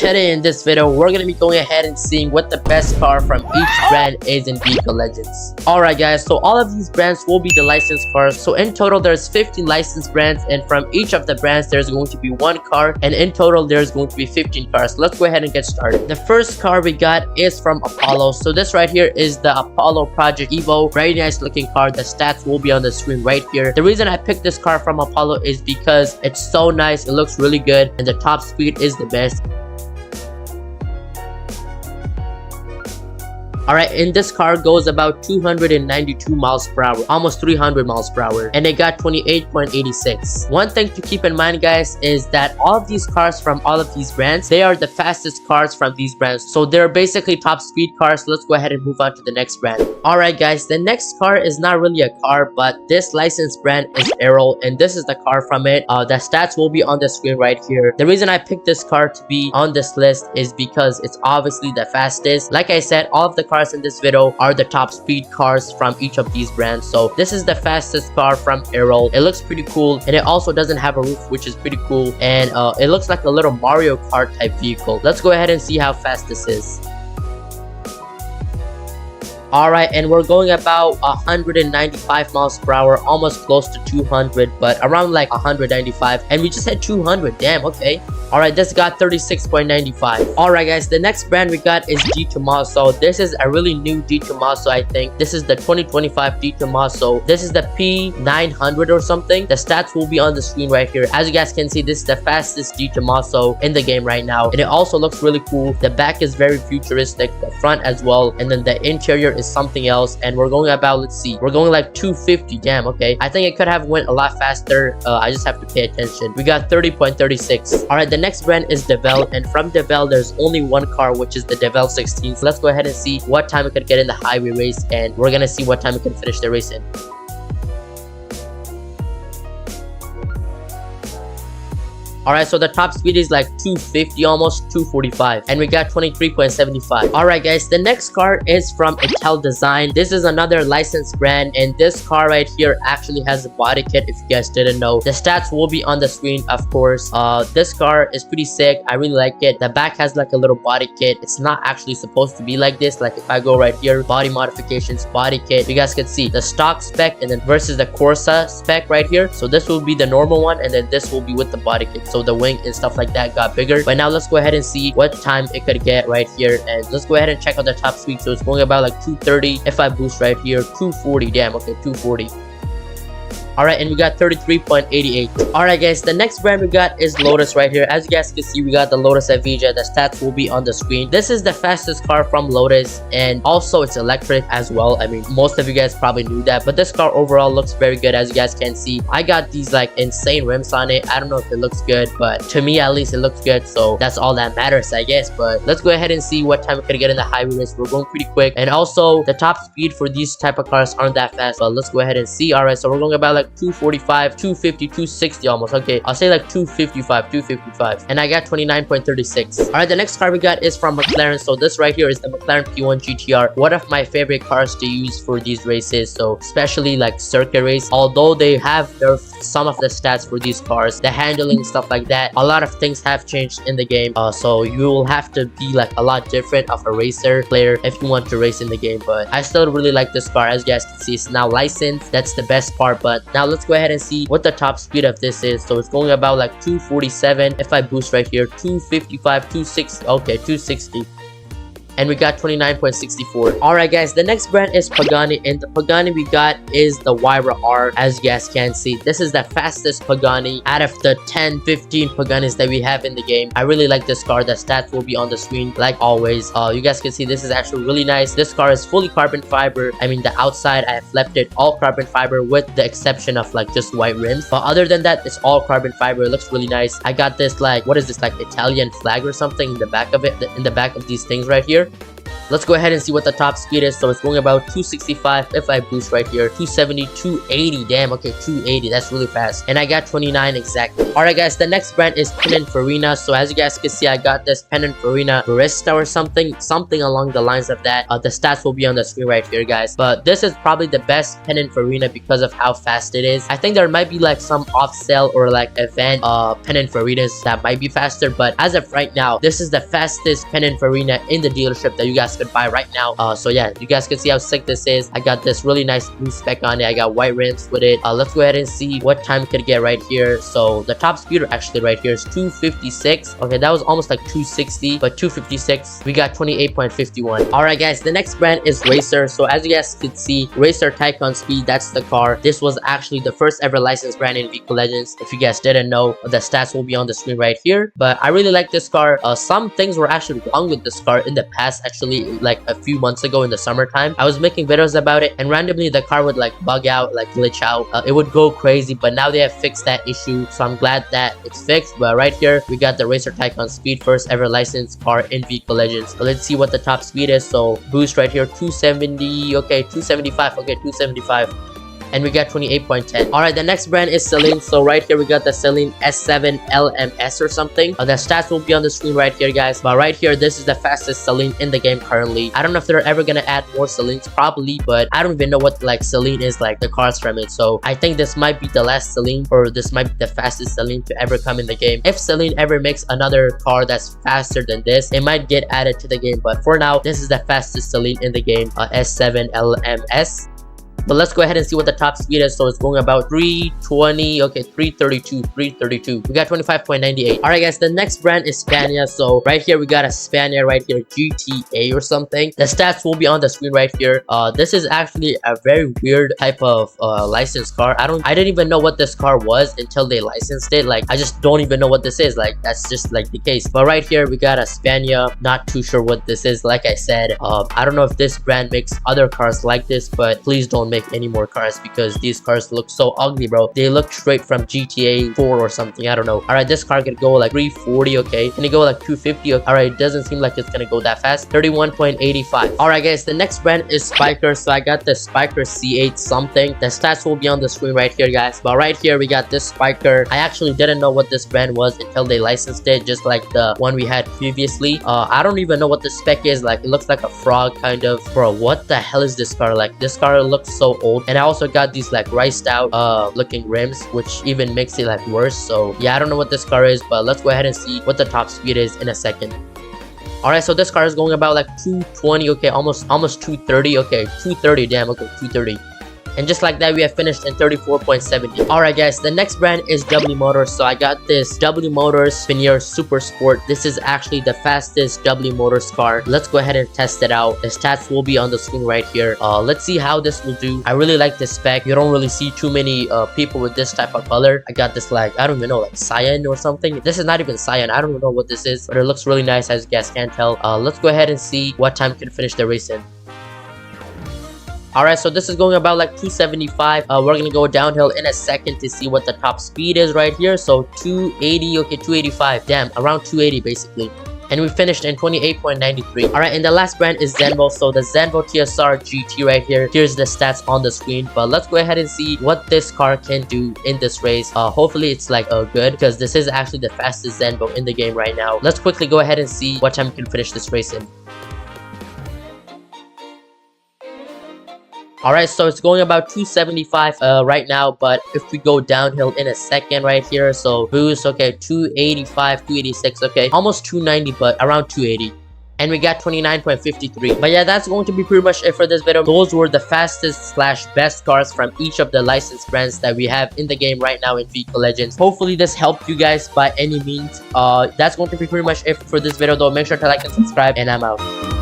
Today in this video, we're gonna be going ahead and seeing what the best car from each brand is in Vehicle Legends. Alright guys, so all of these brands will be the licensed cars. So in total, there's 15 licensed brands, and from each of the brands, there's going to be one car, and in total, there's going to be 15 cars. So let's go ahead and get started. The first car we got is from Apollo. So this right here is the Apollo Project Evo. Very nice looking car. The stats will be on the screen right here. The reason I picked this car from Apollo is because it's so nice, it looks really good, and the top speed is the best. Alright, and this car goes about 292 miles per hour, almost 300 miles per hour, and it got 28.86. One thing to keep in mind, guys, is that all of these cars from all of these brands, they are the fastest cars from these brands. So they're basically top speed cars. So let's go ahead and move on to the next brand. Alright guys, the next car is not really a car, but this licensed brand is Arrow, and this is the car from it. The stats will be on the screen right here. The reason I picked this car to be on this list is because it's obviously the fastest. Like I said, all of the cars in this video are the top speed cars from each of these brands. So this is the fastest car from Arrow. It looks pretty cool, and it also doesn't have a roof, which is pretty cool, and it looks like a little Mario Kart type vehicle. Let's go ahead and see how fast this is. Alright, and we're going about 195 miles per hour, almost close to 200, but around like 195, and we just hit 200. Damn, okay. Alright, this got 36.95. Alright guys, the next brand we got is Di Tommaso. This is a really new Di Tommaso, I think. This is the 2025 Di Tommaso. This is the P900 or something. The stats will be on the screen right here. As you guys can see, this is the fastest Di Tommaso in the game right now, and it also looks really cool. The back is very futuristic, the front as well, and then the interior is something else. And we're going about, let's see, we're going like 250. Damn, okay. I think it could have went a lot faster. I just have to pay attention. We got 30.36. Alright, the next brand is Devel, and from Devel there's only one car, which is the Devel 16. So let's go ahead and see what time it could get in the highway race, and we're gonna see what time it can finish the race in. Alright, so the top speed is like 250, almost 245, and we got 23.75. Alright guys, the next car is from Ital Design. This is another licensed brand, and this car right here actually has a body kit, if you guys didn't know. The stats will be on the screen, of course. This car is pretty sick. I really like it. The back has like a little body kit. It's not actually supposed to be like this. Like if I go right here, body modifications, body kit, you guys can see the stock spec and then versus the Corsa spec right here. So this will be the normal one, and then this will be with the body kit. So the wing and stuff like that got bigger. But now let's go ahead and see what time it could get right here, and let's go ahead and check out the top speed. So it's going about like 230. If I boost right here, 240. Damn, okay, 240. Alright, and we got 33.88. Alright guys, the next brand we got is Lotus right here. As you guys can see, we got the Lotus Evija. The stats will be on the screen. This is the fastest car from Lotus, and also it's electric as well. I mean, most of you guys probably knew that, but this car overall looks very good. As you guys can see, I got these like insane rims on it. I don't know if it looks good, but to me at least it looks good, so that's all that matters, I guess. But let's go ahead and see what time we can get in the highway race. We're going pretty quick, and also the top speed for these type of cars aren't that fast, but let's go ahead and see. Alright, so we're going about like 245, 250, 260 almost. Okay, I'll say like 255, and I got 29.36. Alright, the next car we got is from McLaren. So this right here is the McLaren P1 GTR, one of my favorite cars to use for these races. So especially like circuit race, although they have their some of the stats for these cars, the handling, stuff like that, a lot of things have changed in the game. So you will have to be like a lot different of a racer player if you want to race in the game. But I still really like this car. As you guys can see, it's now licensed. That's the best part. But now let's go ahead and see what the top speed of this is. So it's going about like 247. If I boost right here, 255, 260. Okay, 260. And we got 29.64. Alright guys, the next brand is Pagani, and the Pagani we got is the Wyra R. As you guys can see, this is the fastest Pagani out of the 10-15 Paganis that we have in the game. I really like this car. The stats will be on the screen like always. You guys can see this is actually really nice. This car is fully carbon fiber. I mean, the outside I have left it all carbon fiber with the exception of like just white rims, but other than that it's all carbon fiber. It looks really nice. I got this like, what is this, like Italian flag or something in the back of it, in the back of these things right here. Let's go ahead and see what the top speed is. So it's going about 265 if I boost right here. 270, 280. Damn, okay, 280. That's really fast. And I got 29 exactly. Alright guys, the next brand is Pininfarina. So as you guys can see, I got this Pininfarina Barista or something along the lines of that. The stats will be on the screen right here, guys. But this is probably the best Pininfarina because of how fast it is. I think there might be like some off sale or like event Pininfarinas that might be faster, but as of right now, this is the fastest Pininfarina in the dealership that you guys could buy right now. So yeah, you guys can see how sick this is. I got this really nice blue spec on it. I got white rims with it. Let's go ahead and see what time we could get right here. So the top speed actually right here is 256. Okay, that was almost like 260, but 256. We got 28.51. All right guys, the next brand is Racer. So as you guys could see, Racer Tycoon Speed, that's the car. This was actually the first ever licensed brand in Vehicle Legends. If you guys didn't know, the stats will be on the screen right here. But I really like this car. Some things were actually wrong with this car in the past, actually, like a few months ago in the summertime. I was making videos about it, and randomly the car would like bug out, like glitch out. It would go crazy, but now they have fixed that issue, so I'm glad that it's fixed. But right here we got the Racer Tycoon Speed, first ever licensed car in Vehicle Legends. So let's see what the top speed is. So boost right here, 270. Okay, 275. Okay, 275. And we got 28.10. All right, the next brand is Seline. So right here we got the Seline S7 LMS or something. The stats will be on the screen right here, guys. But right here, this is the fastest Seline in the game currently. I don't know if they're ever gonna add more Selines, probably, but I don't even know what like Seline is, like the cars from it. So I think this might be the last Seline, or this might be the fastest Seline to ever come in the game. If Seline ever makes another car that's faster than this, it might get added to the game. But for now, this is the fastest Seline in the game, S7 LMS. But let's go ahead and see what the top speed is. So it's going about 320. Okay, 332. We got 25.98. All right guys, the next brand is Spania. So right here we got a Spania right here, GTA or something. The stats will be on the screen right here. This is actually a very weird type of licensed car. I didn't even know what this car was until they licensed it. Like, I just don't even know what this is. Like, that's just like the case. But right here we got a Spania. Not too sure what this is. Like I said, I don't know if this brand makes other cars like this, but please don't make any more cars because these cars look so ugly, bro. They look straight from GTA 4 or something. I don't know. All right, this car could go like 340. Okay, can it go like 250? All right, it doesn't seem like it's gonna go that fast. 31.85. All right guys, the next brand is Spiker. So I got the Spiker C8 something. The stats will be on the screen right here, guys. But right here we got this Spiker. I actually didn't know what this brand was until they licensed it, just like the one we had previously. I don't even know what the spec is. Like, it looks like a frog kind of. Bro, what the hell is this car? Like, this car looks so old. And I also got these like riced out looking rims, which even makes it like worse. So yeah, I don't know what this car is, but let's go ahead and see what the top speed is in a second. All right, so this car is going about like 220. Okay, almost 230. Okay, 230. Damn. Okay, 230. And just like that, we have finished in 34.70. All right guys, the next brand is W Motors. So I got this W Motors Veneer Super Sport. This is actually the fastest W Motors car. Let's go ahead and test it out. The stats will be on the screen right here. Let's see how this will do. I really like this spec. You don't really see too many people with this type of color. I got this like, I don't even know, like cyan or something. This is not even cyan. I don't even know what this is, but it looks really nice, as you guys can tell. Let's go ahead and see what time we can finish the race in. All right, so this is going about like 275. We're gonna go downhill in a second to see what the top speed is right here. So 280. Okay, 285. Damn, around 280 basically. And we finished in 28.93. All right, and the last brand is Zenvo. So the Zenvo TSR GT right here. Here's the stats on the screen. But let's go ahead and see what this car can do in this race. Hopefully it's like good, because this is actually the fastest Zenvo in the game right now. Let's quickly go ahead and see what time we can finish this race in. All right, so it's going about 275 right now, but if we go downhill in a second right here, so boost, okay, 285, 286, okay, almost 290, but around 280. And we got 29.53. But yeah, that's going to be pretty much it for this video. Those were the fastest / best cars from each of the licensed brands that we have in the game right now in Vehicle Legends. Hopefully this helped you guys by any means. That's going to be pretty much it for this video though. Make sure to like and subscribe, and I'm out.